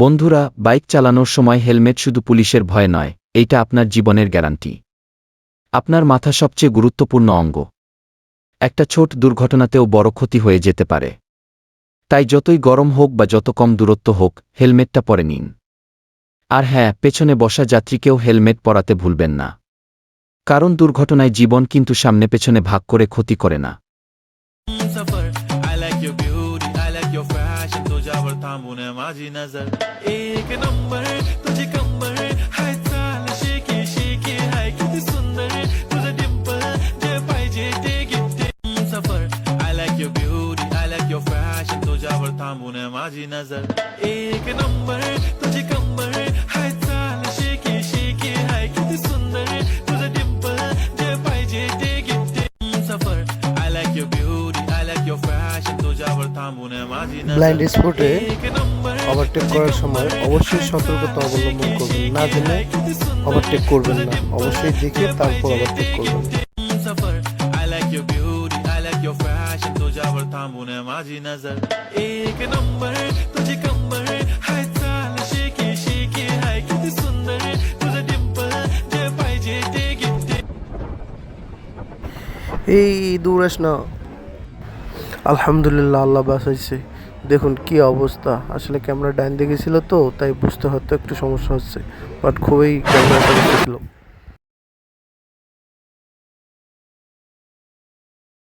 বন্ধুরা, বাইক চালানোর সময় হেলমেট শুধু পুলিশের ভয় নয়, এইটা আপনার জীবনের গ্যারান্টি। আপনার মাথা সবচেয়ে গুরুত্বপূর্ণ অঙ্গ। একটা ছোট দুর্ঘটনাতেও বড় ক্ষতি হয়ে যেতে পারে। তাই যতই গরম হোক বা যত কম দূরত্ব হোক, হেলমেটটা পরে নিন। আর হ্যাঁ, পেছনে বসা যাত্রীকেও হেলমেট পরাতে ভুলবেন না। কারণ দুর্ঘটনায় জীবন কিন্তু সামনে পেছনে ভাগ করে ক্ষতি করে না। थांबून माझी नजर एक नंबर तुझी कंबर हाय चाल शेकी शेकी हाय किती सुंदर तुझं डिंपल जे पाहिजे ते gift suffer I like your beauty I like your fashion तुझ्यावर थांबून माझी नजर ব্লাইন্ড স্পটে ওভারটেক করার সময় অবশ্যই সতর্কতা অবলম্বন করবেন। না জেনে ওভারটেক করবেন না, অবশ্যই দেখে তারপর ওভারটেক করবেন। सफर I like your beauty I like your fashion तुझ्यावर थांबून माझी नजर एक नंबर तुझी कंबर हाय चाल शेकी शेकी हाय किती सुंदर तुझं डिंपल जे पाहिजे ते गिफ्ट এই দৌড়াস না। আলহামদুলিল্লাহ, আল্লাহ বাঁচাইছে। দেখুন কি অবস্থা। আসলে ক্যামেরা ডাইন দিকে ছিল তো, তাই বুঝতে হয়তো একটু সমস্যা হচ্ছে, বাট খুবই ক্যামেরাটা ছিল।